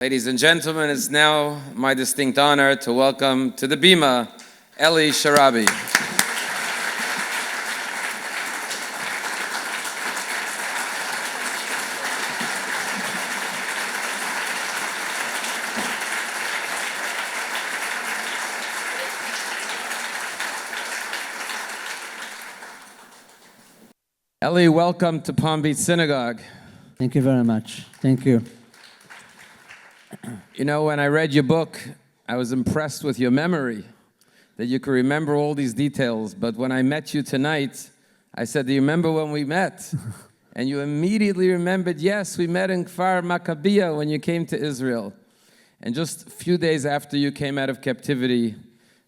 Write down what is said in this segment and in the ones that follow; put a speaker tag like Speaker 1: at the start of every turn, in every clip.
Speaker 1: Ladies and gentlemen, it's now my distinct honor to welcome to the Bima, Eli Sharabi. Eli, welcome to Palm Beach Synagogue.
Speaker 2: Thank you very much. Thank you.
Speaker 1: You know, when I read your book, I was impressed with your memory, that you could remember all these details. But when I met you tonight, I said, do you remember when we met? And you immediately remembered, yes, we met in Kfar Maccabiyah when you came to Israel. And just a few days after you came out of captivity,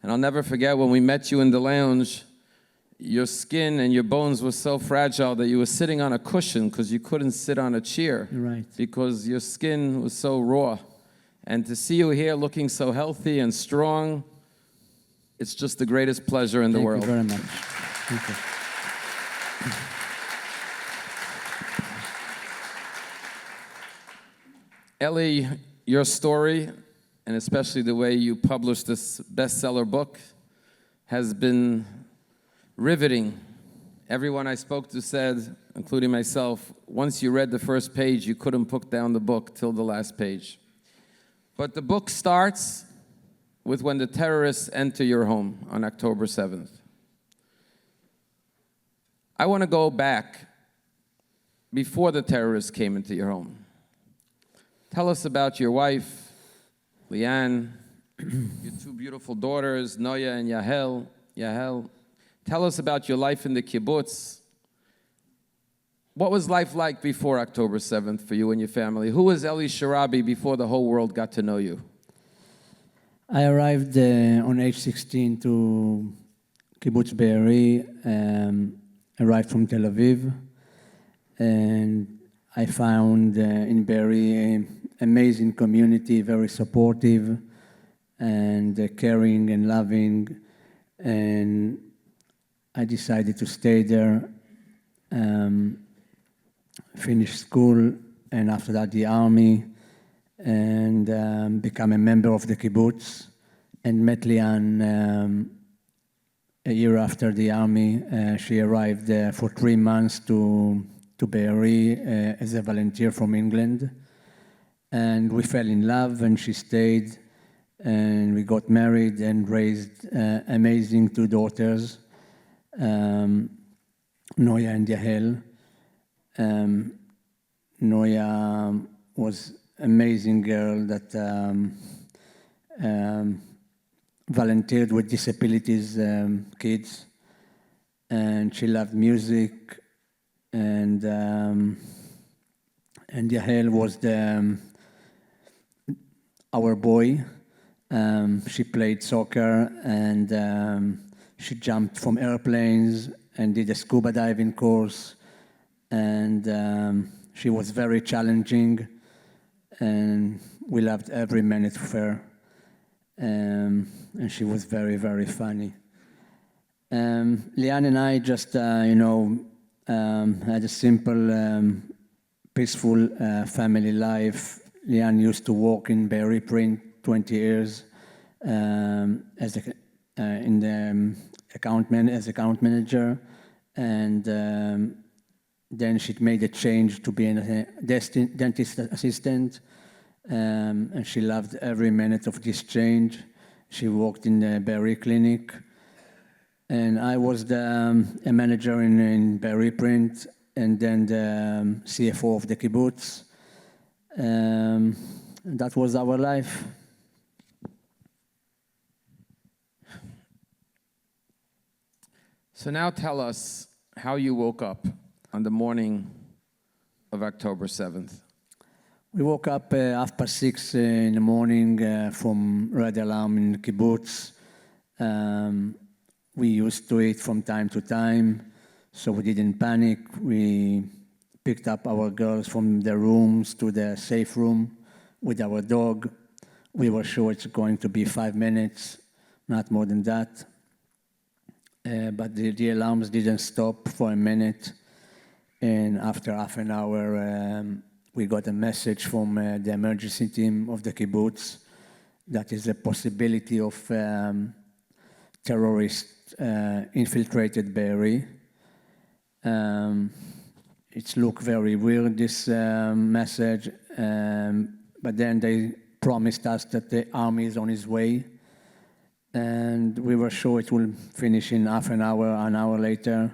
Speaker 1: and I'll never forget when we met you in the lounge, your skin and your bones were so fragile that you were sitting on a cushion because you couldn't sit on a chair.
Speaker 2: Right.
Speaker 1: Because your skin was so raw. And to see you here looking so healthy and strong, it's just the greatest pleasure in the world.
Speaker 2: Thank you very much. Thank you.
Speaker 1: Eli, your story, and especially the way you published this bestseller book, has been riveting. Everyone I spoke to said, including myself, once you read the first page, you couldn't put down the book till the last page. But the book starts with when the terrorists enter your home on October 7th. I want to go back before the terrorists came into your home. Tell us about your wife, Liane, your two beautiful daughters, Noya and Yahel. Tell us about your life in the kibbutz. What was life like before October 7th for you and your family? Who was Eli Sharabi before the whole world got to know you?
Speaker 2: I arrived on age 16 to Kibbutz Be'eri, arrived from Tel Aviv, and I found in Be'eri an amazing community, very supportive and caring and loving, and I decided to stay there. Finished school, and after that the army, and become a member of the kibbutz, and met Liane a year after the army. She arrived for 3 months to Be'eri as a volunteer from England, and we fell in love, and she stayed, and we got married and raised amazing two daughters, Noya and Yahel. Noya was amazing girl that volunteered with disabilities kids, and she loved music, and Yahel was our boy. She played soccer, and she jumped from airplanes and did a scuba diving course. And she was very challenging, and we loved every minute of her. And she was very, very funny. Liane and I just, had a simple, peaceful family life. Liane used to work in Be'eri Print 20 years as account manager, and then she made a change to be a dentist assistant, and she loved every minute of this change. She worked in the Be'eri clinic, and I was a manager in Be'eri Print, and then the CFO of the kibbutz. That was our life.
Speaker 1: So now tell us how you woke up on the morning of October 7th.
Speaker 2: We woke up 6:30 in the morning from red alarm in the kibbutz. We used to eat from time to time, so we didn't panic. We picked up our girls from their rooms to the safe room with our dog. We were sure it's going to be 5 minutes, not more than that. But the alarms didn't stop for a minute. And after half an hour, we got a message from the emergency team of the kibbutz that is a possibility of terrorists infiltrated Be'eri. It looked very weird, this message, but then they promised us that the army is on its way, and we were sure it will finish in half an hour later.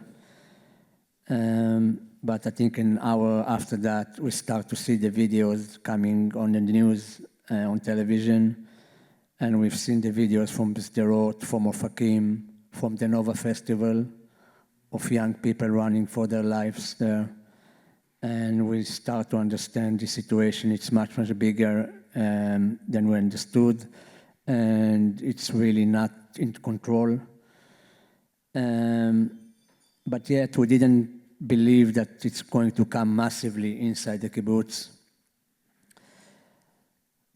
Speaker 2: But I think an hour after that, we start to see the videos coming on the news, on television, and we've seen the videos from Sderot, from Ofakim, from the Nova Festival, of young people running for their lives there. And we start to understand the situation. It's much, much bigger than we understood, and it's really not in control. But yet we didn't believe that it's going to come massively inside the kibbutz.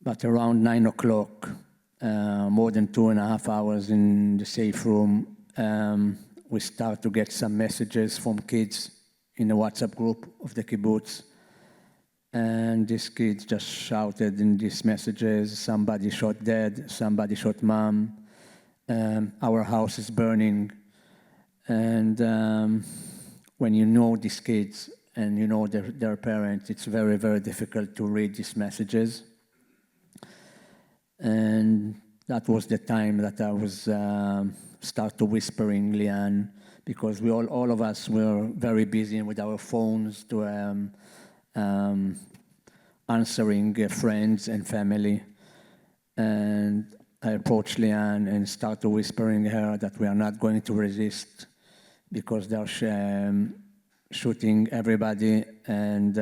Speaker 2: But around 9 o'clock, more than 2.5 hours in the safe room, we start to get some messages from kids in the WhatsApp group of the kibbutz. And these kids just shouted in these messages, somebody shot dad, somebody shot mom, our house is burning. And when you know these kids and you know their parents, it's very, very difficult to read these messages. And that was the time that I was start to whispering Lian, because we all of us were very busy with our phones to answering friends and family. And I approached Lian and started whispering her that we are not going to resist because they're shooting everybody, and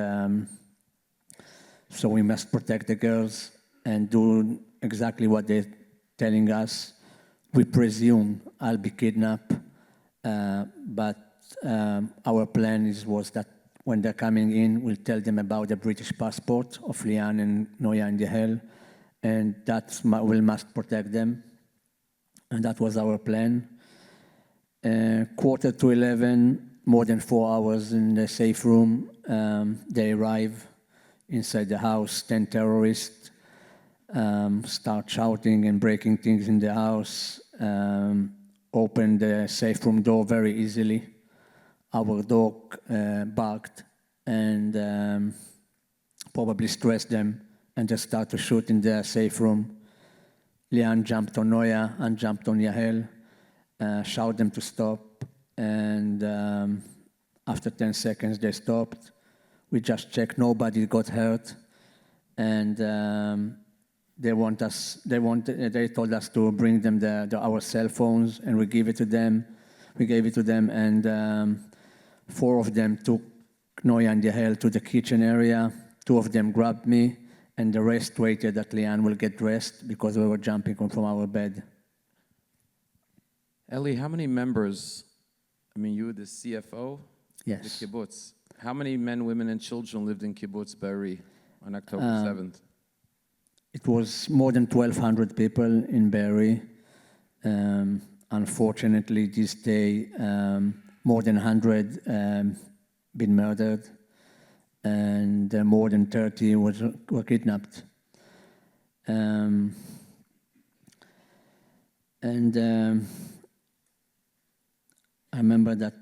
Speaker 2: so we must protect the girls and do exactly what they're telling us. We presume I'll be kidnapped, but our plan was that when they're coming in, we'll tell them about the British passport of Lian and Noya and Yahel, and we must protect them. And that was our plan. 11:15, more than 4 hours in the safe room, they arrive inside the house. 10 terrorists start shouting and breaking things in the house, open the safe room door very easily. Our dog barked and probably stressed them, and they start to shoot in the safe room. Lian jumped on Noya and jumped on Yahel, shouted them to stop, and after 10 seconds they stopped. We just checked, nobody got hurt, and they told us to bring them our cell phones, and we gave it to them. And 4 of them took Noya and Yahel to the kitchen area. 2 of them grabbed me, and the rest waited that Lian will get dressed because we were jumping from our bed.
Speaker 1: Eli, how many members, you were the CFO?
Speaker 2: Yes.
Speaker 1: The kibbutz. How many men, women, and children lived in kibbutz Be'eri on October 7th?
Speaker 2: It was more than 1,200 people in Be'eri. Unfortunately, this day, more than 100 been murdered, and more than 30 were kidnapped. I remember that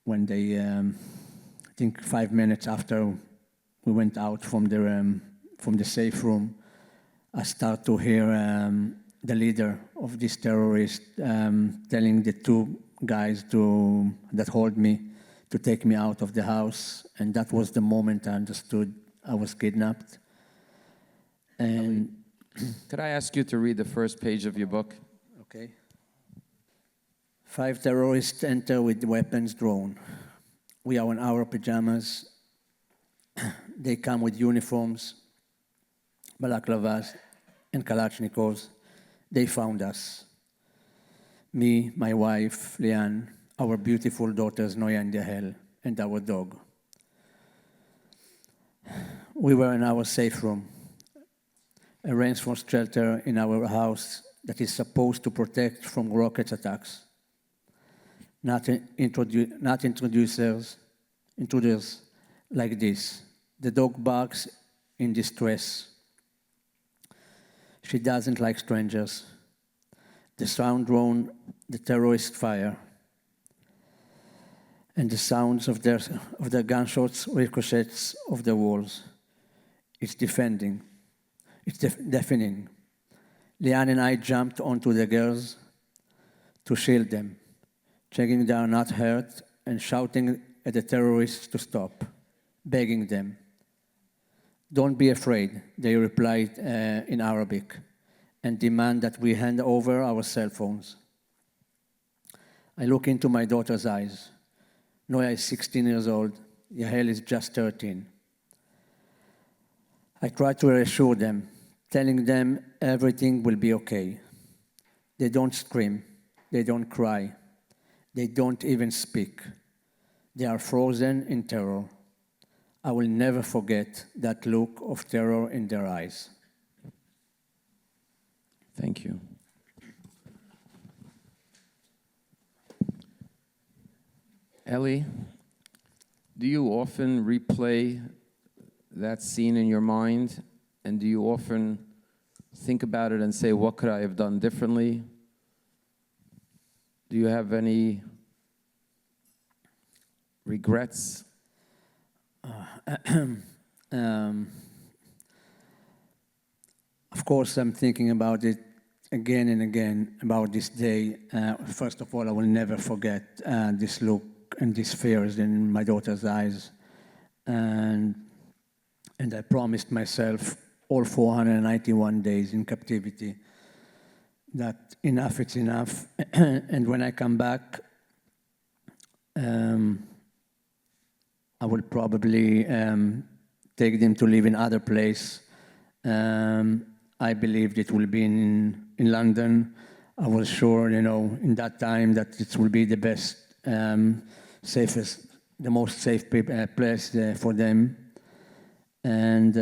Speaker 2: when they, I think 5 minutes after we went out from the safe room, I start to hear the leader of this terrorist telling the 2 guys that hold me to take me out of the house, and that was the moment I understood I was kidnapped. And
Speaker 1: could I ask you to read the first page of your book?
Speaker 2: Okay. 5 terrorists enter with weapons drawn. We are in our pajamas. They come with uniforms, balaklavas, and kalashnikovs. They found us. Me, my wife, Lian, our beautiful daughters, Noya and Yahel, and our dog. We were in our safe room, a reinforced shelter in our house that is supposed to protect from rocket attacks. Not intruders, like this. The dog barks in distress. She doesn't like strangers. The sound drone, the terrorist fire, and the sounds of their gunshots ricochets off the walls. It's defending. It's deafening. Liane and I jumped onto the girls to shield them, checking they are not hurt and shouting at the terrorists to stop, begging them. Don't be afraid, they replied in Arabic, and demand that we hand over our cell phones. I look into my daughter's eyes. Noya is 16 years old, Yahel is just 13. I try to reassure them, telling them everything will be okay. They don't scream, they don't cry, they don't even speak. They are frozen in terror. I will never forget that look of terror in their eyes.
Speaker 1: Thank you. Ellie, do you often replay that scene in your mind? And do you often think about it and say, what could I have done differently? Do you have any regrets?
Speaker 2: Of course, I'm thinking about it again and again, about this day. First of all, I will never forget this look and these fears in my daughter's eyes. And I promised myself all 491 days in captivity that enough is enough. And when I come back, I will probably take them to live in other place. I believed it will be in London. I was sure, in that time that it will be the best, safest, the most safe place for them. And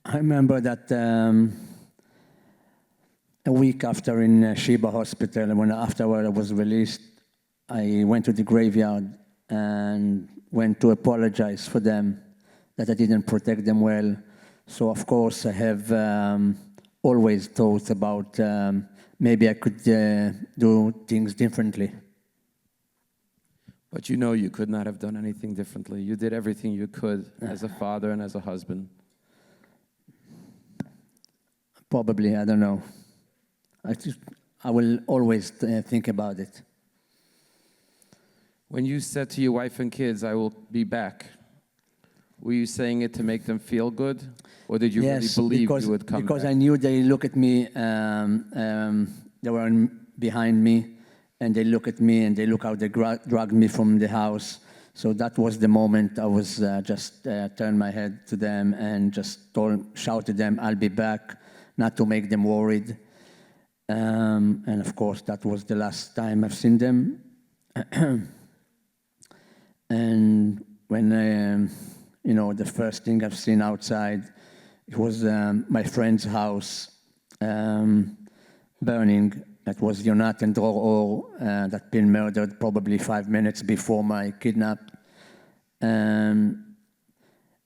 Speaker 2: I remember that a week after in Sheba Hospital, when afterward I was released, I went to the graveyard and went to apologize for them, that I didn't protect them well. So of course I have always thought about maybe I could do things differently.
Speaker 1: But you could not have done anything differently. You did everything you could as a father and as a husband.
Speaker 2: Probably, I don't know. I will always think about it.
Speaker 1: When you said to your wife and kids, I will be back, were you saying it to make them feel good? Or did you really believe you would come back?
Speaker 2: Because I knew they look at me, they were behind me, and they look at me and they look how they dragged me from the house. So that was the moment I was just turned my head to them and just shouted them, I'll be back, not to make them worried. And of course, that was the last time I've seen them. And when, the first thing I've seen outside, it was my friend's house burning. That was Yonat Dror Or that been murdered probably 5 minutes before my kidnap. And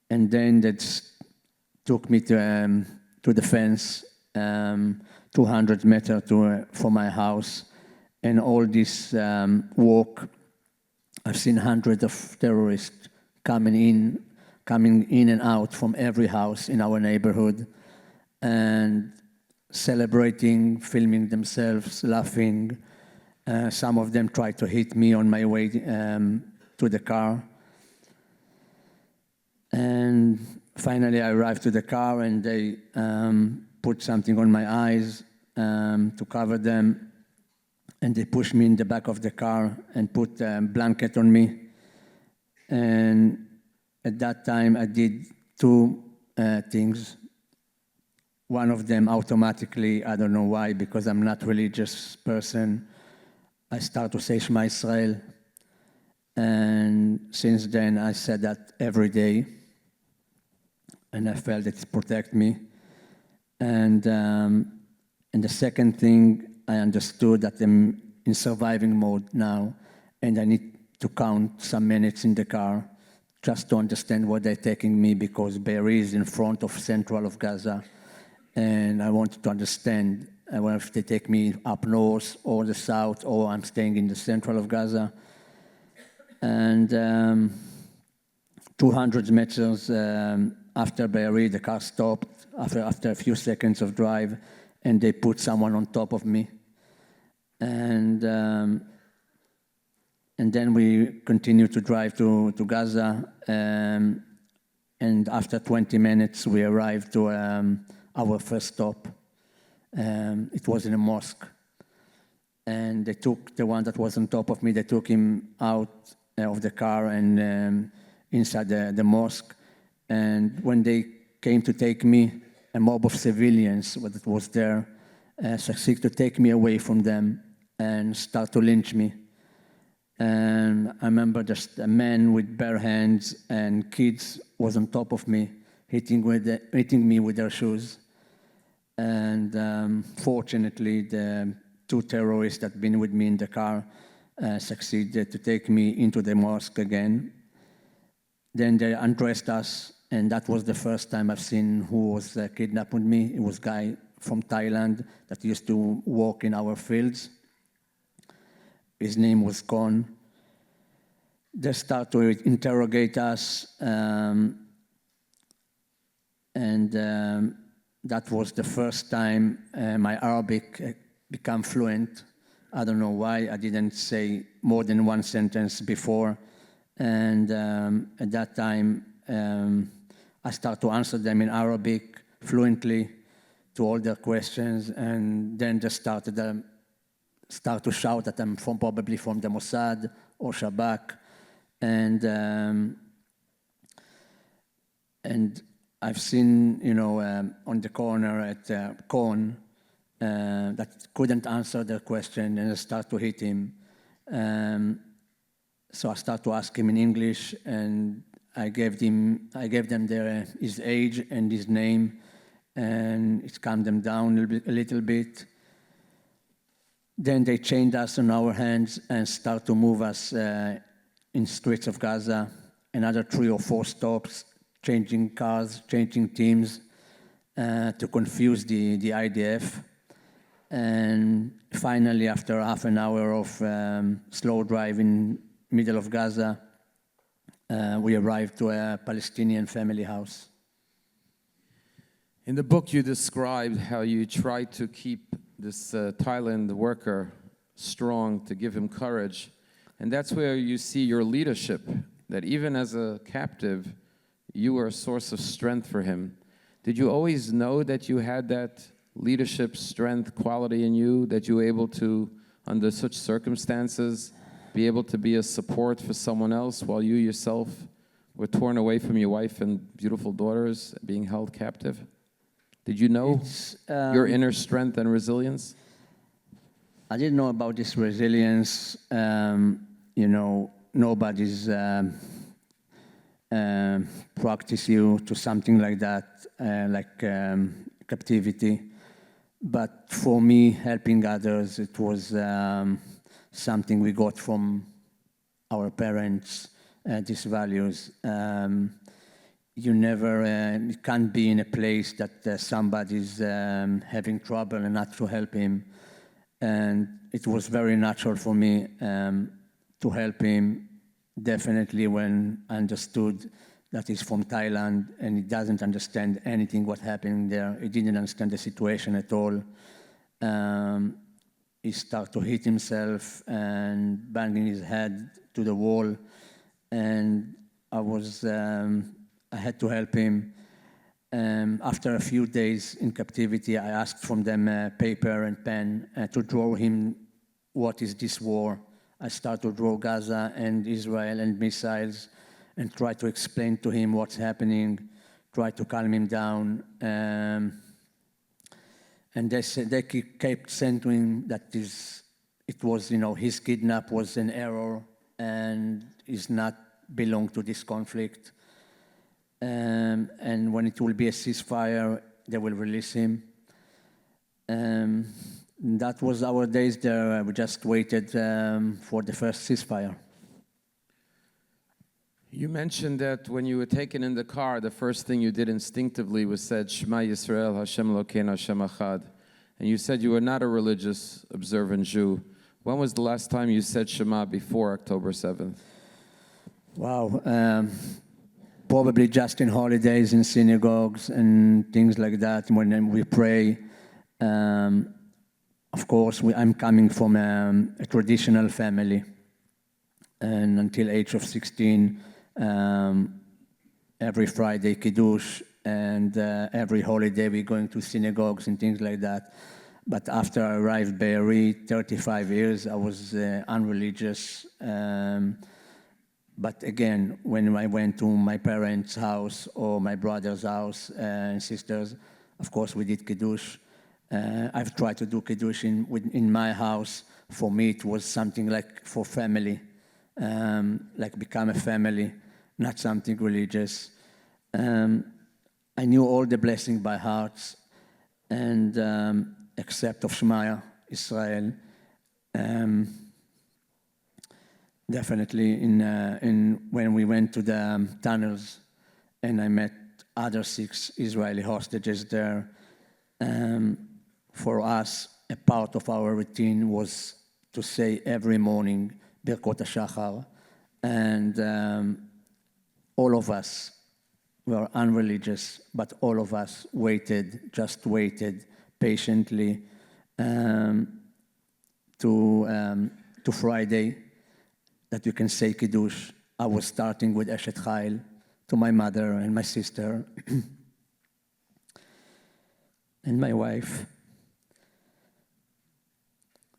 Speaker 2: then they took me to the fence, 200 meters from my house. And all this walk, I've seen hundreds of terrorists coming in and out from every house in our neighborhood, and celebrating, filming themselves, laughing. Some of them tried to hit me on my way to the car. And finally I arrived to the car and they put something on my eyes to cover them. And they pushed me in the back of the car and put a blanket on me. And at that time, I did two things. One of them automatically, I don't know why, because I'm not a religious person, I started to say Shema Israel. And since then, I said that every day. And I felt it protect me. And the second thing, I understood that I'm in surviving mode now, and I need to count some minutes in the car just to understand where they're taking me, because Be'eri is in front of central of Gaza, and I wanted to understand if they take me up north or the south, or I'm staying in the central of Gaza. And 200 meters after Be'eri, the car stopped after a few seconds of drive, and they put someone on top of me. And then we continued to drive to Gaza, and after 20 minutes, we arrived to our first stop. It was in a mosque. And they took the one that was on top of me, they took him out of the car and inside the mosque. And when they came to take me, a mob of civilians that was there succeeded to take me away from them and start to lynch me. And I remember just a man with bare hands and kids was on top of me, hitting me with their shoes. And fortunately, the two terrorists that had been with me in the car succeeded to take me into the mosque again. Then they undressed us, and that was the first time I've seen who was kidnapped with me. It was a guy from Thailand that used to walk in our fields. His name was Kon. They started to interrogate us, and that was the first time my Arabic became fluent. I don't know why. I didn't say more than one sentence before. And at that time, I started to answer them in Arabic fluently to all their questions. And then they start to shout that I'm probably from the Mossad or Shabak. And I've seen, on the corner at Kon, that couldn't answer their question, and I start to hit him. So I start to ask him in English, and I gave them his age and his name, and it calmed them down a little bit. Then they chained us on our hands and start to move us in streets of Gaza, another 3 or 4 stops, changing cars, changing teams to confuse the IDF. And finally, after half an hour of slow drive in middle of Gaza, we arrived to a Palestinian family house.
Speaker 1: In the book, you described how you tried to keep this Thailand worker strong, to give him courage. And that's where you see your leadership, that even as a captive, you were a source of strength for him. Did you always know that you had that leadership, strength, quality in you, that you were able to, under such circumstances, be able to be a support for someone else while you yourself were torn away from your wife and beautiful daughters, being held captive? Did you know your inner strength and resilience?
Speaker 2: I didn't know about this resilience. Nobody's practice you to something like that, captivity. But for me, helping others, it was something we got from our parents, these values. You can't be in a place that somebody's having trouble and not to help him. And it was very natural for me to help him, definitely when I understood that he's from Thailand and he doesn't understand anything what's happening there. He didn't understand the situation at all. He started to hit himself and banging his head to the wall. And I had to help him. After a few days in captivity, I asked from them paper and pen to draw him what is this war. I started to draw Gaza and Israel and missiles and try to explain to him what's happening, try to calm him down. And they kept saying to him that it was, his kidnap was an error and is not belong to this conflict. And when it will be a ceasefire, they will release him. That was our days there. We just waited for the first ceasefire.
Speaker 1: You mentioned that when you were taken in the car, the first thing you did instinctively was said, Shema Yisrael, Hashem Elokeinu, Hashem Echad. And you said you were not a religious, observant Jew. When was the last time you said Shema before October 7th?
Speaker 2: Wow. Probably just in holidays, in synagogues and things like that, when we pray. Of course, I'm coming from a traditional family. And until age of 16, every Friday Kiddush, and every holiday we're going to synagogues and things like that. But after I arrived Be'eri, 35 years, I was unreligious. But again, when I went to my parents' house or my brother's house and sisters, of course we did Kiddush. I've tried to do Kiddush in my house. For me, it was something like for family, like become a family, not something religious. I knew all the blessing by heart, and except of Shema Israel. Definitely when we went to the tunnels and I met other 6 Israeli hostages there, for us, a part of our routine was to say every morning Birkot HaShachar, and all of us were unreligious, but all of us just waited patiently to Friday, that you can say Kiddush. I was starting with Eshet Chayil to my mother and my sister and my wife.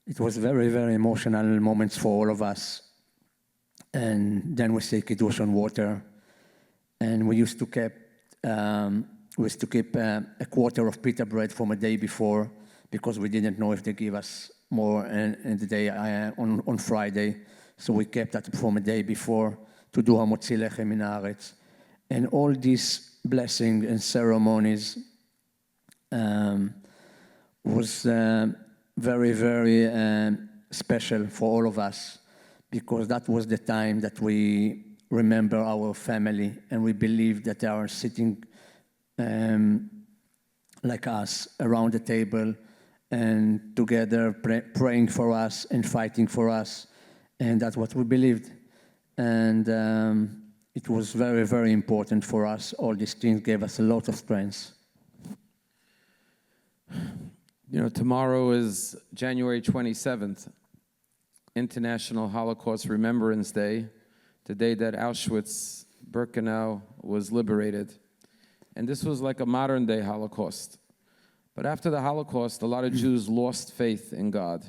Speaker 2: It was very, very emotional moments for all of us. And then we say Kiddush on water. And we used to keep a quarter of pita bread from a day before, because we didn't know if they give us more in the day on Friday. So we kept that from a day before to do Hamotzi Lechem Min Haaretz. And all these blessings and ceremonies was very, very special for all of us, because that was the time that we remember our family, and we believe that they are sitting like us around the table and together praying for us and fighting for us. And that's what we believed. And it was very, very important for us. All these things gave us a lot of strength.
Speaker 1: You know, tomorrow is January 27th, International Holocaust Remembrance Day, the day that Auschwitz-Birkenau was liberated. And this was like a modern-day Holocaust. But after the Holocaust, a lot of Jews lost faith in God.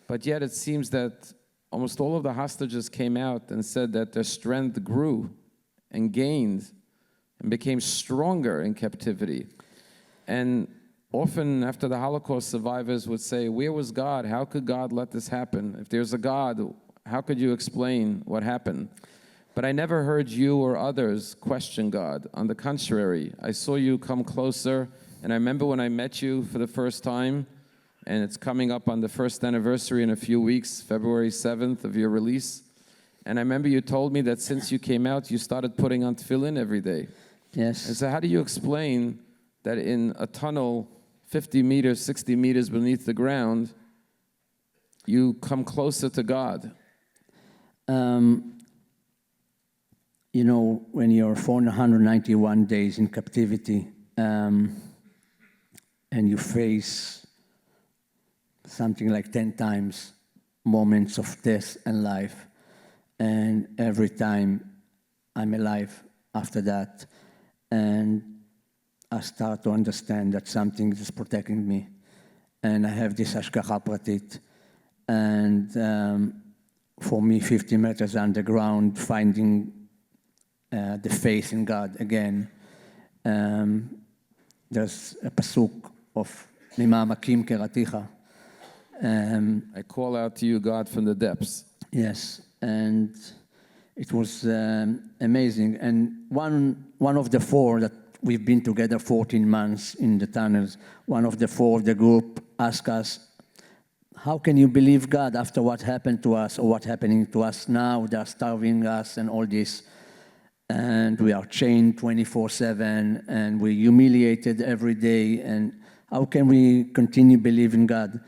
Speaker 1: But yet it seems that almost all of the hostages came out and said that their strength grew and gained and became stronger in captivity. And often after the Holocaust, survivors would say, where was God? How could God let this happen? If there's a God, how could you explain what happened? But I never heard you or others question God. On the contrary, I saw you come closer, and I remember when I met you for the first time, and it's coming up on the first anniversary in a few weeks, February 7th of your release. And I remember you told me that since you came out, you started putting on tefillin every day.
Speaker 2: Yes.
Speaker 1: And so how do you explain that in a tunnel 50 meters, 60 meters beneath the ground, you come closer to God?
Speaker 2: You know, when you're 491 days in captivity, and you face something like 10 times moments of death and life, and every time I'm alive after that, and I start to understand that something is protecting me, and I have this hashgacha pratit, and for me 50 meters underground, finding the faith in God again. There's a pasuk of Mima'amakim Keraticha.
Speaker 1: I call out to you, God, from the depths.
Speaker 2: Yes, and it was amazing. And one of the 4 that we've been together 14 months in the tunnels, one of the 4 of the group asked us, how can you believe God after what happened to us or what's happening to us now? They're starving us and all this. and we are chained 24/7, and we're humiliated every day, and how can we continue believing God?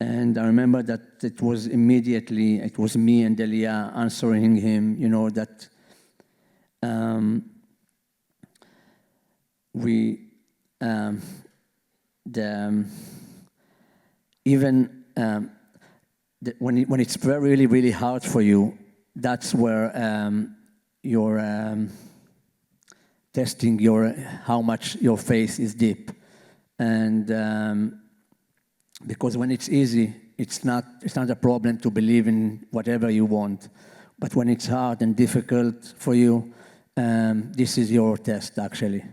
Speaker 2: And I remember that it was me and Delia answering him, that when it's really, really hard for you, that's where you're testing how much your faith is deep. And because when it's easy, it's not a problem to believe in whatever you want. But when it's hard and difficult for you, this is your test, actually.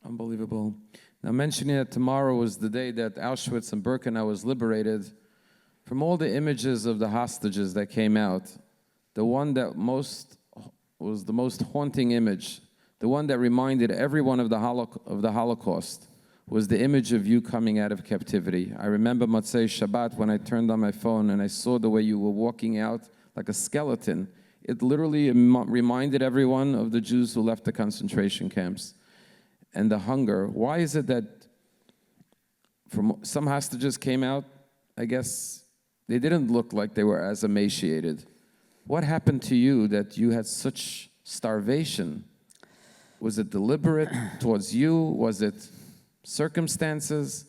Speaker 1: Unbelievable. Now, mentioning that tomorrow was the day that Auschwitz and Birkenau was liberated, from all the images of the hostages that came out, the one that was the most haunting image, the one that reminded everyone of the Holocaust, was the image of you coming out of captivity. I remember Motzei Shabbat when I turned on my phone and I saw the way you were walking out like a skeleton. It literally reminded everyone of the Jews who left the concentration camps and the hunger. Why is it that some hostages came out, I guess they didn't look like they were as emaciated? What happened to you that you had such starvation? Was it deliberate towards you? Was it circumstances?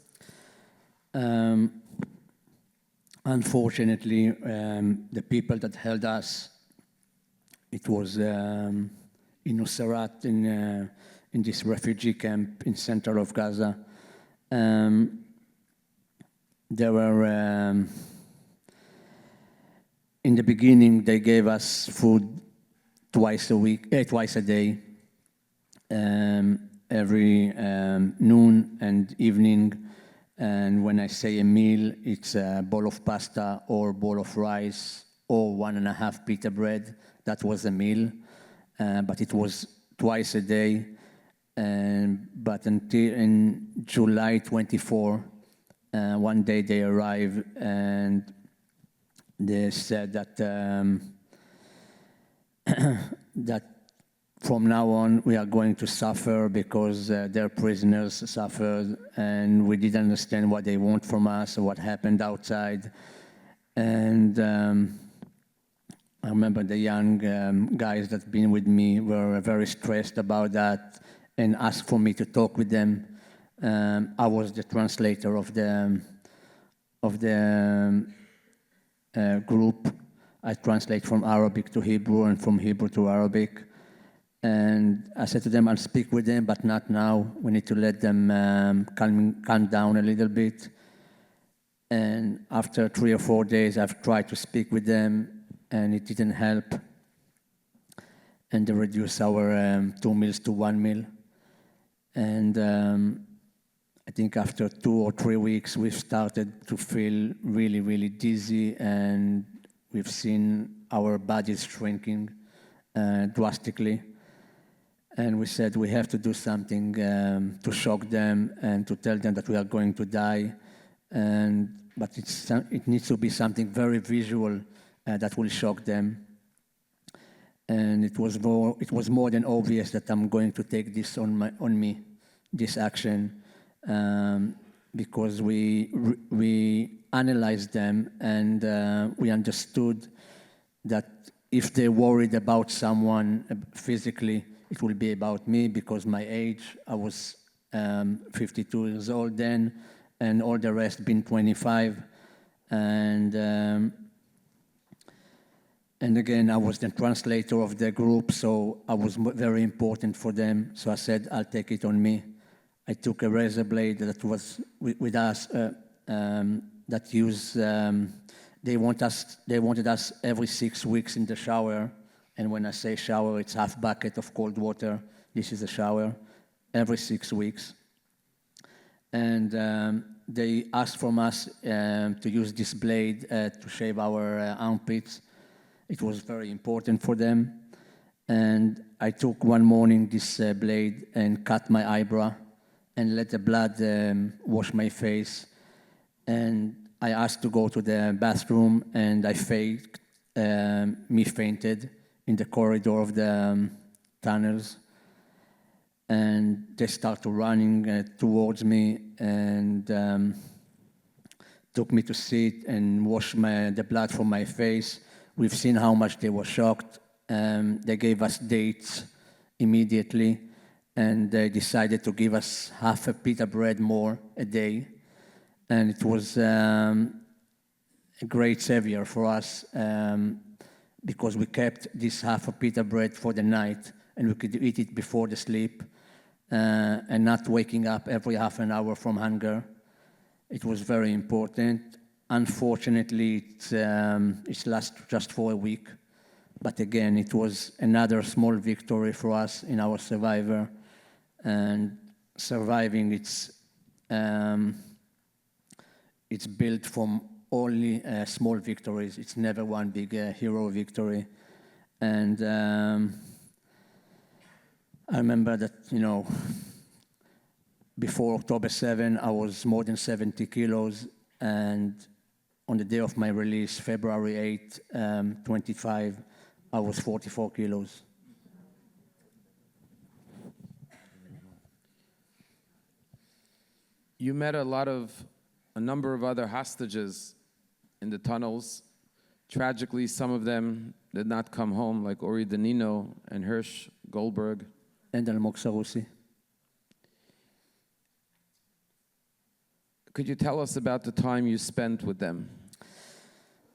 Speaker 2: Unfortunately, the people that held us, it was in Nusrat, in this refugee camp in center of Gaza. There were, in the beginning, they gave us food twice a day, every noon and evening. And when I say a meal, it's a bowl of pasta or bowl of rice or 1.5 pita bread. That was a meal, but it was twice a day. But until in July 24, one day they arrived and they said that that from now on we are going to suffer because their prisoners suffered, and we didn't understand what they want from us or what happened outside. And I remember the young guys that been with me were very stressed about that and asked for me to talk with them. I was the translator of the group. I translate from Arabic to Hebrew and from Hebrew to Arabic. And I said to them, I'll speak with them, but not now. We need to let them calm down a little bit. And after 3 or 4 days, I've tried to speak with them, and it didn't help. And they reduced our 2 meals to 1 meal. And I think after 2 or 3 weeks, we've started to feel really, really dizzy, and we've seen our bodies shrinking drastically. And we said we have to do something to shock them and to tell them that we are going to die. But it needs to be something very visual that will shock them. And it was more than obvious that I'm going to take this on me, this action, because we analyzed them and we understood that if they're worried about someone physically, it will be about me because my age, I was 52 years old then, and all the rest been 25. And again, I was the translator of the group, so I was very important for them. So I said, I'll take it on me. I took a razor blade that was with us, that used, they wanted us every 6 weeks in the shower. And when I say shower, it's half bucket of cold water. This is a shower, every 6 weeks. And they asked from us to use this blade to shave our armpits. It was very important for them. And I took one morning this blade and cut my eyebrow and let the blood wash my face. And I asked to go to the bathroom, and I faked, me fainted in the corridor of the tunnels, and they started running towards me and took me to sit and wash the blood from my face. We've seen how much they were shocked. They gave us dates immediately, and they decided to give us half a pita bread more a day. And it was a great savior for us because we kept this half a pita bread for the night, and we could eat it before the sleep and not waking up every half an hour from hunger. It was very important. Unfortunately, it lasted just for a week. But again, it was another small victory for us in our survivor. And surviving, it's built from only small victories. It's never one big hero victory. And I remember that, before October 7, I was more than 70 kilos. And on the day of my release, February 8, 25, I was 44 kilos.
Speaker 1: You met a number of other hostages in the tunnels. Tragically, some of them did not come home, like Ori Danino and Hirsch Goldberg.
Speaker 2: And Almog Sarusi.
Speaker 1: Could you tell us about the time you spent with them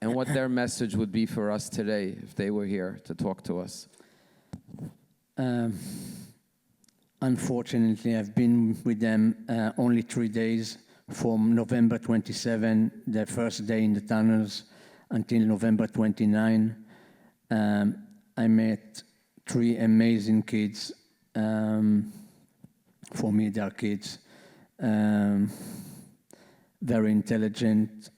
Speaker 1: and what their message would be for us today if they were here to talk to us?
Speaker 2: Unfortunately, I've been with them only 3 days, from November 27, the first day in the tunnels, until November 29. I met 3 amazing kids. For me, they are kids. Very intelligent,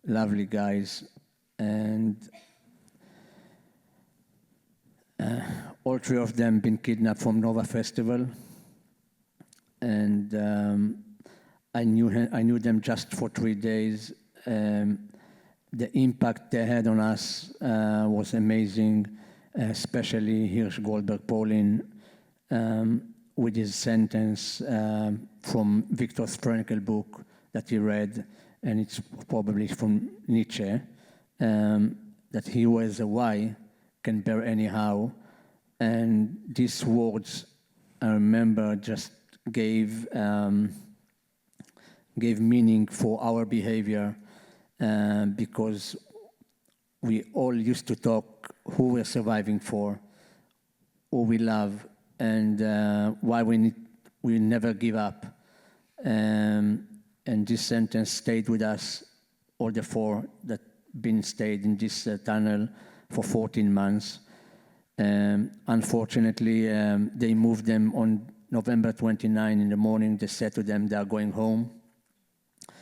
Speaker 2: lovely guys, and all 3 of them been kidnapped from Nova Festival, and I knew them just for 3 days. The impact they had on us was amazing, especially Hirsch Goldberg Paulin, with his sentence from Viktor Frankl's book that he read, and it's probably from Nietzsche, that he who has a why can bear anyhow. And these words, I remember, just gave meaning for our behavior, because we all used to talk who we're surviving for, who we love, and why we never give up. And this sentence stayed with us, all the 4 that stayed in this tunnel for 14 months. Unfortunately, they moved them on November 29 in the morning. They said to them they are going home.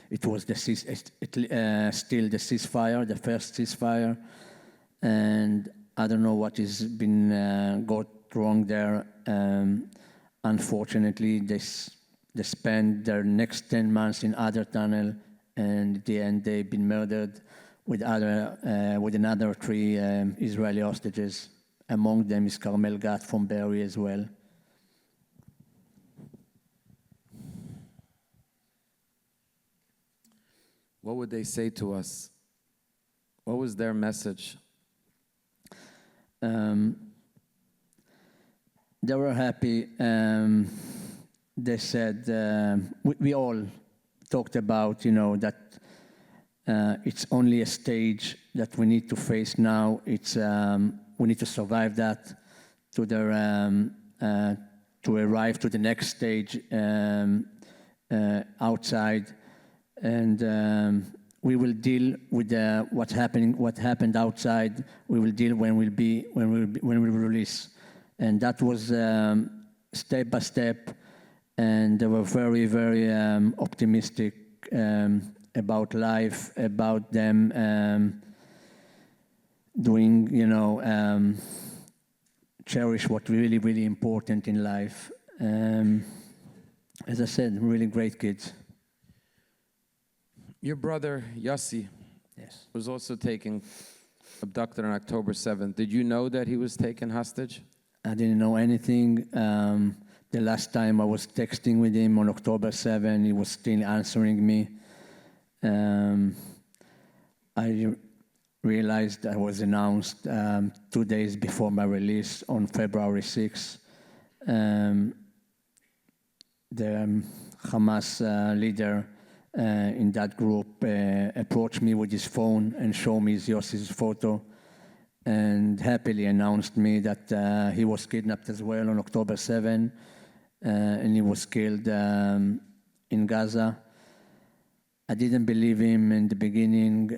Speaker 2: It was still the ceasefire, the first ceasefire, and I don't know what has been got wrong there. Unfortunately, they spent their next 10 months in other tunnel, and at the end they've been murdered with another 3 Israeli hostages. Among them is Carmel Gat from Be'eri as well.
Speaker 1: What would they say to us? What was their message?
Speaker 2: They were happy. They said, we all talked about, that it's only a stage that we need to face now. We need to survive that to arrive to the next stage outside, and we will deal with what happened outside. We will deal when we release, and that was step by step. And they were very, very optimistic about life, about them doing, cherish what really, really important in life. As I said, really great kids.
Speaker 1: Your brother, Yossi,
Speaker 2: Yes.
Speaker 1: was also taken abducted on October 7th. Did you know that he was taken hostage?
Speaker 2: I didn't know anything. The last time I was texting with him on October 7, he was still answering me. I realized I was announced 2 days before my release on February 6. The Hamas leader in that group approached me with his phone and showed me Yossi's photo and happily announced me that he was kidnapped as well on October 7 and he was killed in Gaza. I didn't believe him in the beginning,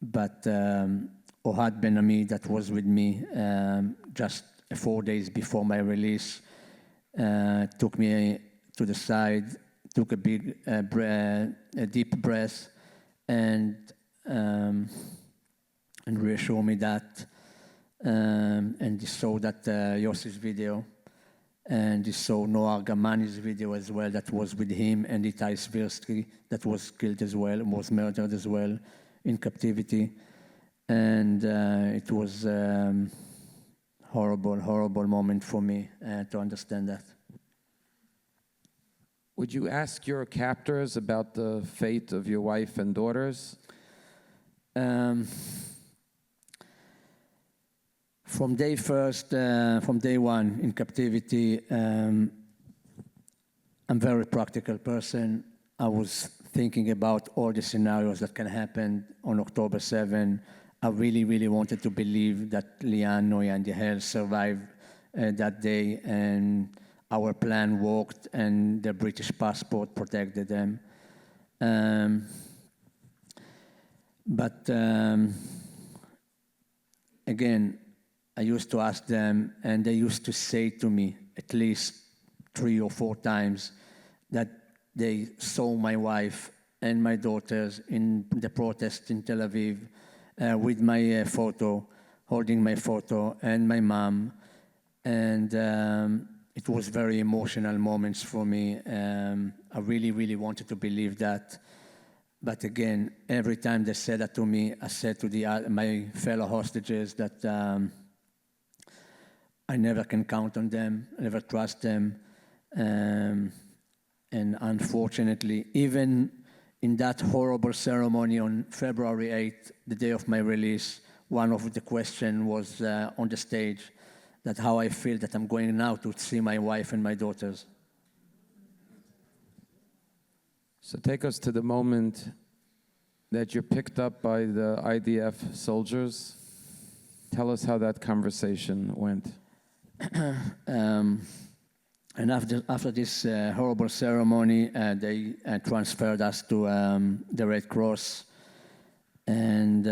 Speaker 2: but Ohad Ben-Ami, that was with me just 4 days before my release, took me to the side, took a deep breath, and reassured me that, and he saw that Yossi's video, and he saw Noah Gamani's video as well, that was with him, and Itai Svirsky, that was killed as well, was murdered as well in captivity. And it was horrible moment for me to understand that.
Speaker 1: Would you ask your captors about the fate of your wife and daughters?
Speaker 2: From day one in captivity, I'm a very practical person. I was thinking about all the scenarios that can happen on October 7. I really wanted to believe that Lian, Noya, and Yael survived that day, and our plan worked, and the British passport protected them. But again, I used to ask them, and they used to say to me at least 3 or 4 times that they saw my wife and my daughters in the protest in Tel Aviv with my photo, holding my photo, and my mom. And it was very emotional moments for me. I really wanted to believe that. But again, every time they said that to me, I said to my fellow hostages that I never can count on them, I never trust them. And unfortunately, even in that horrible ceremony on February 8th, the day of my release, one of the questions was on the stage, that how I feel that I'm going now to see my wife and my daughters.
Speaker 1: So take us to the moment that you're picked up by the IDF soldiers. Tell us how that conversation went.
Speaker 2: And after this horrible ceremony, they transferred us to the Red Cross. And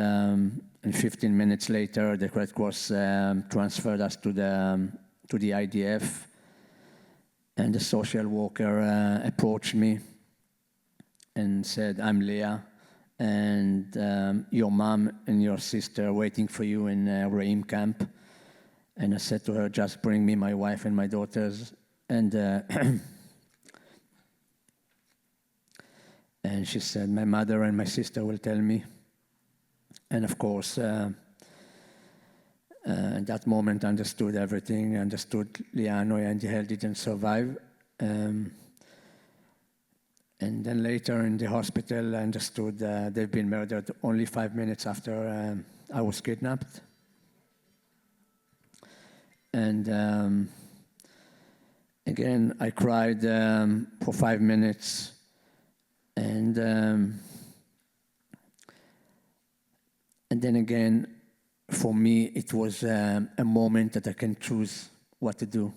Speaker 2: 15 minutes later, the Red Cross transferred us to the IDF. And the social worker approached me and said, "I'm Leah, and your mom and your sister are waiting for you in Re'im camp." And I said to her, "Just bring me my wife and my daughters." And and she said, "My mother and my sister will tell me." And of course, at that moment, I understood everything. I understood Liano and Yael didn't survive. And then later in the hospital, I understood they've been murdered only 5 minutes after I was kidnapped. And again, I cried for 5 minutes. And then again, for me, it was a moment that I can choose what to do.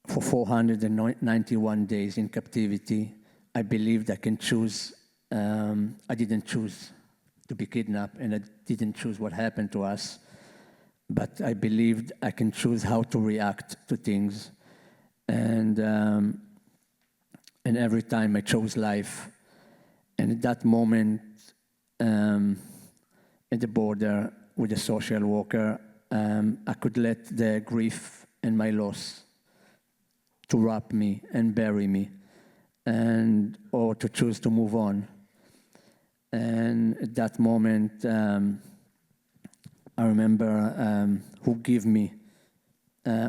Speaker 2: For 491 days in captivity, I believed I can choose. I didn't choose to be kidnapped, and I didn't choose what happened to us. But I believed I can choose how to react to things. And every time I chose life. And at that moment, at the border with a social worker, I could let the grief and my loss to wrap me and bury me, or to choose to move on. And at that moment, I remember who gave me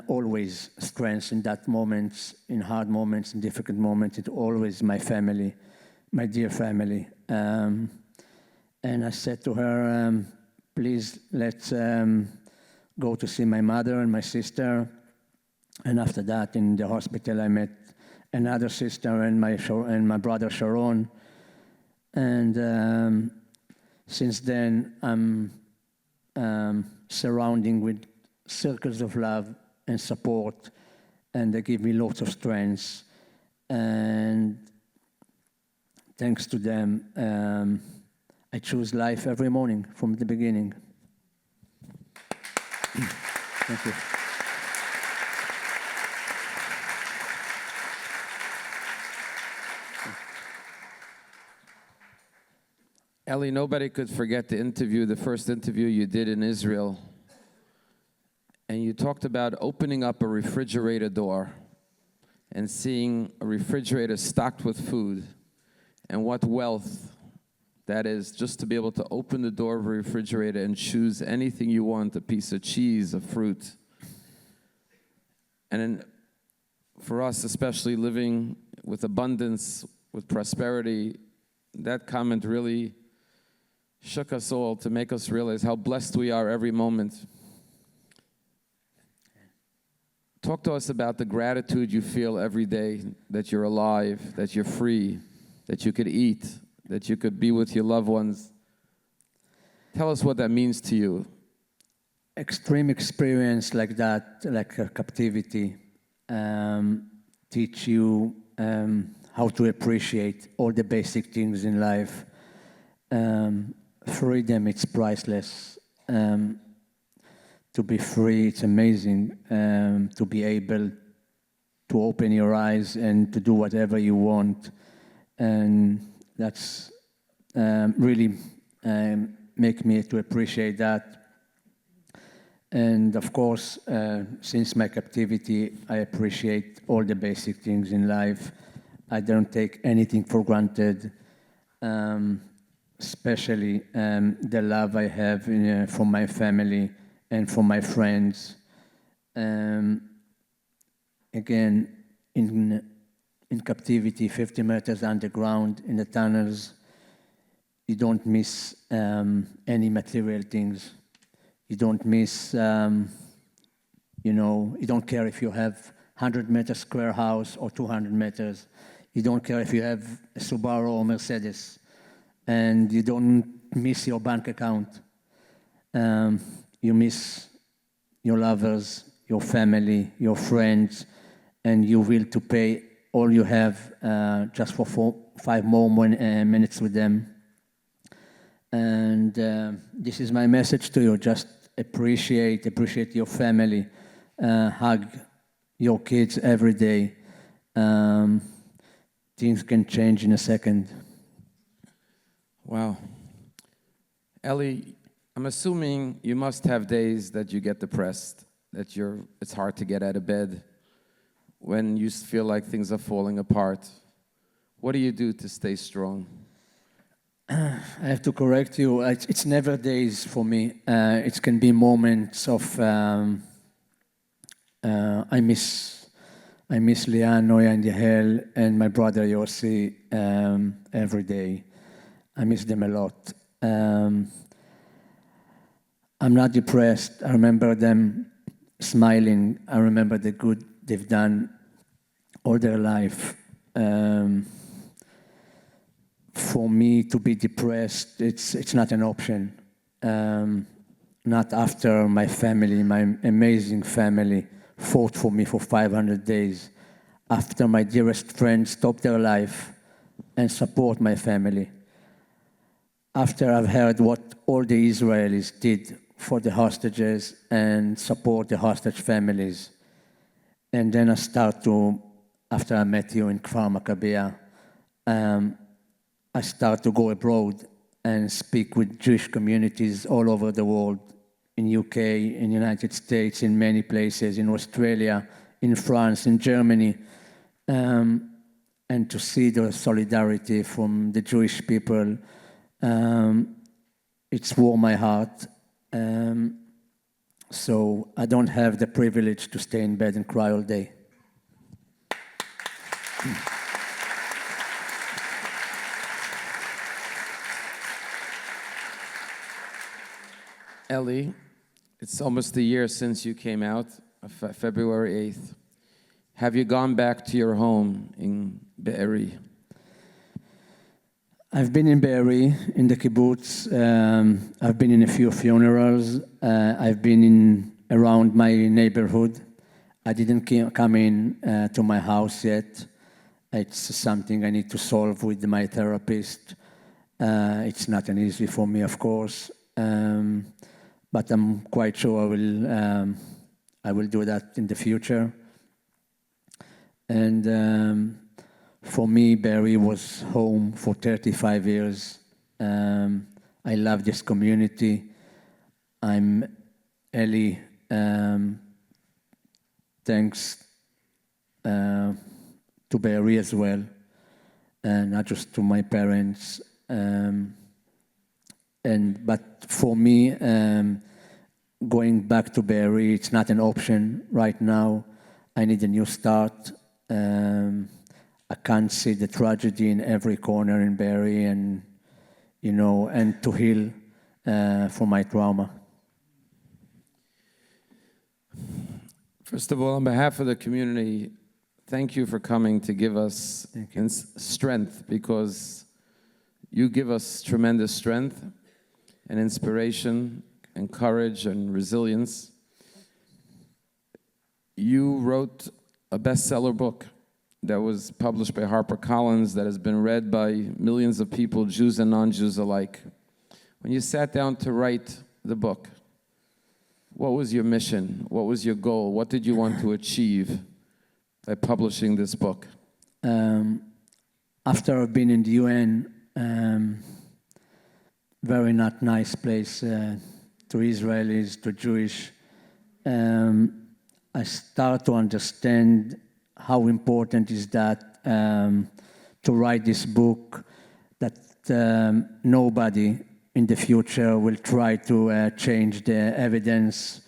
Speaker 2: always strength in that moments, in hard moments, in difficult moments. It's always my family, my dear family. And I said to her, please, let's go to see my mother and my sister. And after that, in the hospital, I met another sister and my brother Sharon. And since then, I'm surrounding with circles of love and support, and they give me lots of strength. And thanks to them, I choose life every morning from the beginning. Thank you.
Speaker 1: Ellie, nobody could forget the first interview you did in Israel. And you talked about opening up a refrigerator door and seeing a refrigerator stocked with food, and what wealth that is, just to be able to open the door of a refrigerator and choose anything you want, a piece of cheese, a fruit. And for us, especially living with abundance, with prosperity, that comment really shook us all to make us realize how blessed we are every moment. Talk to us about the gratitude you feel every day that you're alive, that you're free, that you could eat, that you could be with your loved ones. Tell us what that means to you.
Speaker 2: Extreme experience like that, like captivity, teach you how to appreciate all the basic things in life. Freedom, it's priceless. To be free, it's amazing. To be able to open your eyes and to do whatever you want. And that's really make me to appreciate that. And of course, since my captivity, I appreciate all the basic things in life. I don't take anything for granted, especially the love I have from my family and from my friends. Again, in captivity, 50 meters underground in the tunnels, you don't miss any material things. You don't miss, you don't care if you have 100-meter square house or 200 meters. You don't care if you have a Subaru or Mercedes. And you don't miss your bank account. You miss your lovers, your family, your friends, and you will to pay all you have just for 5 more minutes with them. And this is my message to you. Just appreciate your family. Hug your kids every day. Things can change in a second.
Speaker 1: Wow. Ellie, I'm assuming you must have days that you get depressed, that it's hard to get out of bed, when you feel like things are falling apart. What do you do to stay strong?
Speaker 2: I have to correct you. It's never days for me. It can be moments of I miss Lian, Noya, and Yahel, and my brother Yossi every day. I miss them a lot. I'm not depressed. I remember them smiling. I remember the good they've done all their life. For me to be depressed, it's not an option. Not after my family, my amazing family, fought for me for 500 days. After my dearest friends stopped their life and support my family. After I've heard what all the Israelis did for the hostages and support the hostage families. And then I start to, after I met you in Kfar Maccabea, I start to go abroad and speak with Jewish communities all over the world, in UK, in United States, in many places, in Australia, in France, in Germany, and to see the solidarity from the Jewish people It's warmed my heart. So I don't have the privilege to stay in bed and cry all day.
Speaker 1: Ellie, it's almost a year since you came out, February 8th. Have you gone back to your home in Be'eri?
Speaker 2: I've been in Be'eri, in the kibbutz. I've been in a few funerals. I've been around my neighborhood. I didn't come in to my house yet. It's something I need to solve with my therapist. It's not an easy for me, of course, but I'm quite sure I will do that in the future. And for me, Be'eri was home for 35 years. I love this community. I'm Eli. Thanks to Be'eri as well, and not just to my parents. But for me, going back to Be'eri, it's not an option right now. I need a new start. I can't see the tragedy in every corner in Be'eri, and and to heal for my trauma.
Speaker 1: First of all, on behalf of the community, thank you for coming to give us strength, because you give us tremendous strength and inspiration and courage and resilience. You wrote a bestseller book that was published by HarperCollins that has been read by millions of people, Jews and non-Jews alike. When you sat down to write the book, what was your mission? What was your goal? What did you want to achieve by publishing this book?
Speaker 2: After I've been in the UN, very not nice place to Israelis, to Jewish, I start to understand how important is that to write this book, that nobody in the future will try to change the evidence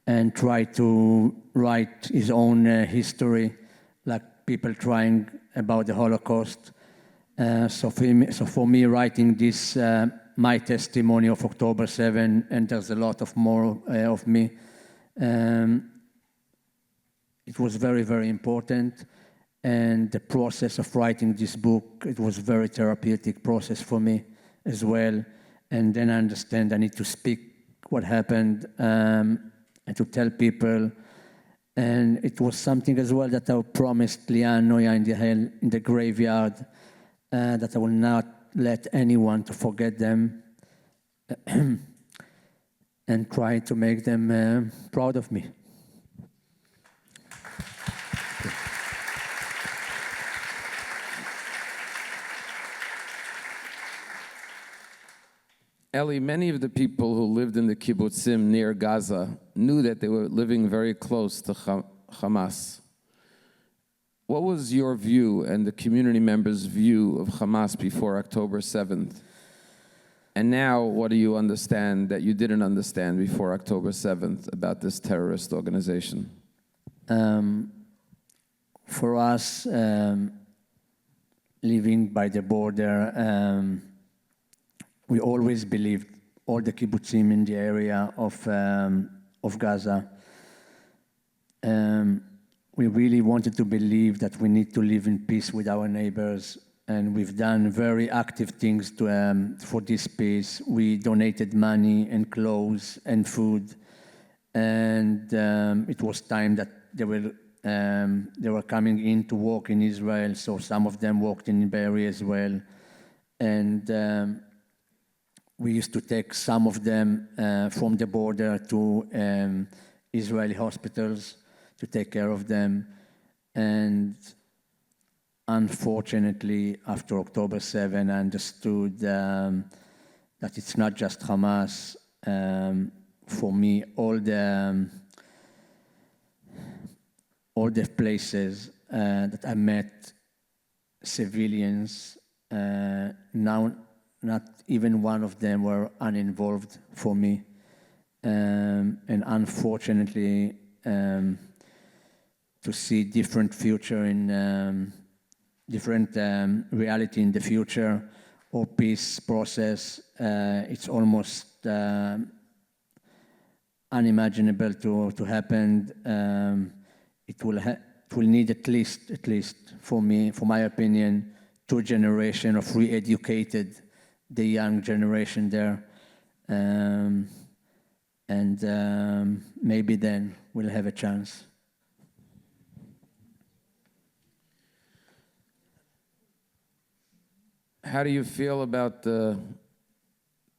Speaker 2: and try to write his own history, like people trying about the Holocaust. So for me, writing this, my testimony of October 7, and there's a lot of more of me, it was very, very important. And the process of writing this book, it was a very therapeutic process for me as well. And then I understand I need to speak what happened and to tell people. And it was something as well that I promised Lian Noya in the graveyard, that I will not let anyone to forget them and try to make them proud of me.
Speaker 1: Eli, many of the people who lived in the kibbutzim near Gaza knew that they were living very close to Hamas. What was your view and the community members' view of Hamas before October 7th? And now, what do you understand that you didn't understand before October 7th about this terrorist organization?
Speaker 2: For us, living by the border, we always believed, all the kibbutzim in the area of Gaza, we really wanted to believe that we need to live in peace with our neighbors, and we've done very active things for this peace. We donated money and clothes and food, and it was time that they were coming in to work in Israel, so some of them worked in Be'eri as well. And we used to take some of them from the border to Israeli hospitals to take care of them. And unfortunately, after October 7, I understood that it's not just Hamas. For me, all the places that I met civilians, now not even one of them were uninvolved for me. And unfortunately, to see different future in different reality in the future or peace process, it's almost unimaginable to happen. It will need at least for me, for my opinion, 2 generations of re-educated the young generation there. And maybe then we'll have a chance.
Speaker 1: How do you feel about the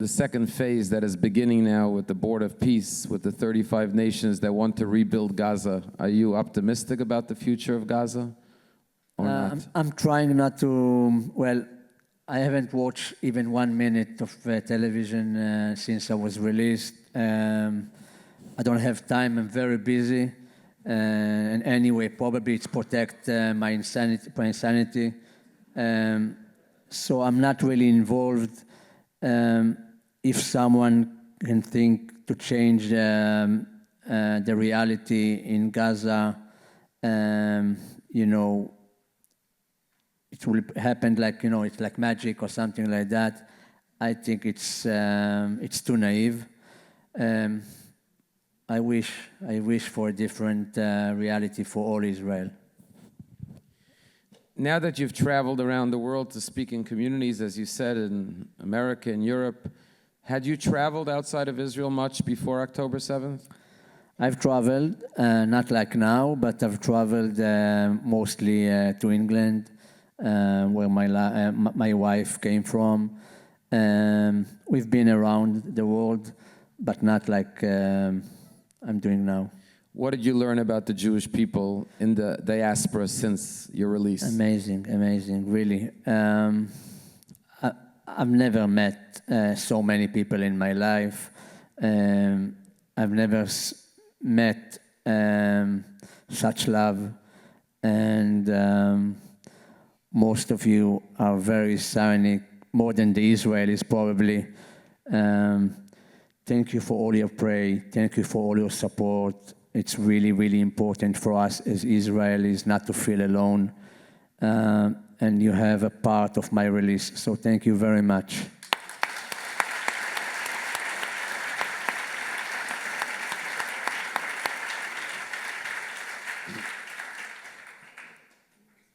Speaker 1: second phase that is beginning now with the Board of Peace, with the 35 nations that want to rebuild Gaza? Are you optimistic about the future of Gaza or not?
Speaker 2: I'm trying not to, well, I haven't watched even 1 minute of television since I was released. I don't have time, I'm very busy. And anyway, probably it's protect my insanity. So I'm not really involved. If someone can think to change the reality in Gaza, you know, it will happen like, you know, it's like magic or something like that. I think it's too naive. I wish for a different reality for all Israel.
Speaker 1: Now that you've traveled around the world to speak in communities, as you said, in America and Europe, had you traveled outside of Israel much before October 7th?
Speaker 2: I've traveled, not like now, but I've traveled mostly to England, where my wife came from. We've been around the world, but not like I'm doing now.
Speaker 1: What did you learn about the Jewish people in the diaspora since your release?
Speaker 2: Amazing, amazing, really. I've never met so many people in my life. I've never met such love, and most of you are very cynic, more than the Israelis probably. Thank you for all your prayer. Thank you for all your support. It's really, really important for us as Israelis not to feel alone. And you have a part of my release. So thank you very much.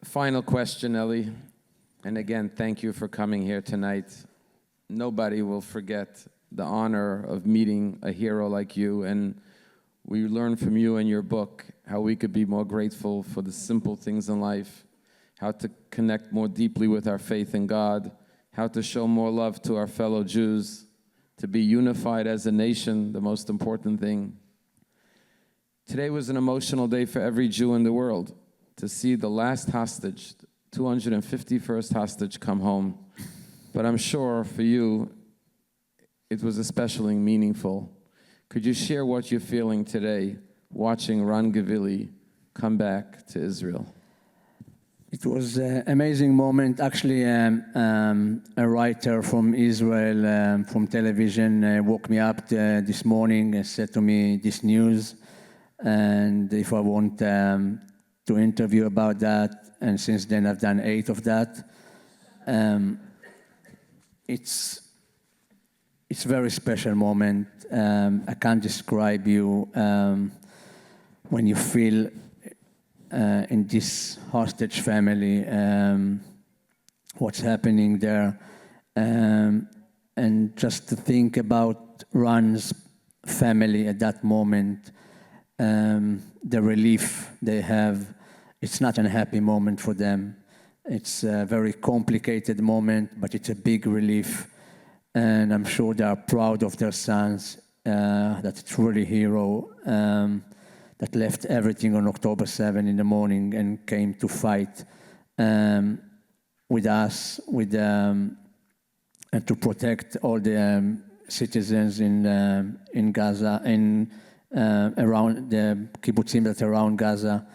Speaker 1: Final question, Eli. And again, thank you for coming here tonight. Nobody will forget the honor of meeting a hero like you, and we learned from you and your book how we could be more grateful for the simple things in life, how to connect more deeply with our faith in God, how to show more love to our fellow Jews, to be unified as a nation, the most important thing. Today was an emotional day for every Jew in the world, to see the last hostage, 251st hostage, come home. But I'm sure for you, it was especially meaningful. Could you share what you're feeling today, watching Ran Gavili come back to Israel?
Speaker 2: It was an amazing moment. Actually, a writer from Israel, from television, woke me up this morning and said to me this news, and if I want to interview about that, and since then I've done 8 of that. It's a very special moment. I can't describe you when you feel in this hostage family, what's happening there. And just to think about Ran's family at that moment, the relief they have, it's not a happy moment for them. It's a very complicated moment, but it's a big relief. And I'm sure they are proud of their sons, that it's really a hero that left everything on October 7 in the morning and came to fight with us, and to protect all the citizens in Gaza and around the kibbutzim that are around Gaza.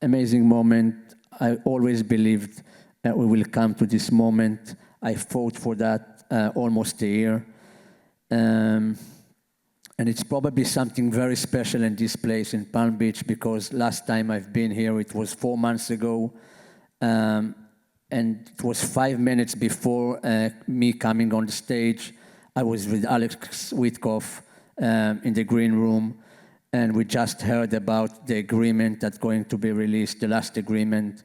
Speaker 2: Amazing moment. I always believed we will come to this moment. I fought for that almost a year. And it's probably something very special in this place in Palm Beach, because last time I've been here, it was 4 months ago. And it was 5 minutes before me coming on the stage. I was with Alex Witkoff in the green room, and we just heard about the agreement that's going to be released, the last agreement.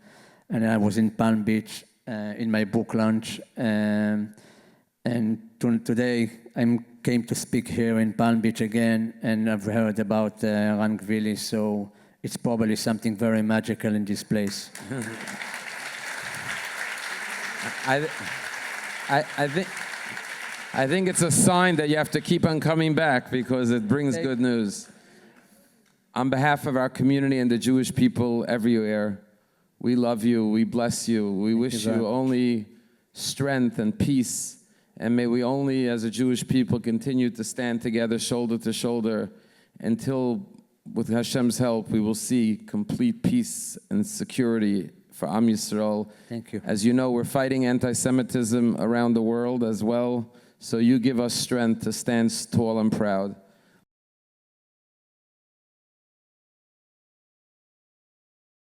Speaker 2: And I was in Palm Beach in my book launch. And today I came to speak here in Palm Beach again, and I've heard about Rangvili, so it's probably something very magical in this place.
Speaker 1: I think it's a sign that you have to keep on coming back, because it brings good news. On behalf of our community and the Jewish people everywhere, we love you, we bless you, we wish you only strength and peace, and may we only, as a Jewish people, continue to stand together shoulder to shoulder until, with Hashem's help, we will see complete peace and security for Am Yisrael.
Speaker 2: Thank you.
Speaker 1: As you know, we're fighting anti-Semitism around the world as well, so you give us strength to stand tall and proud.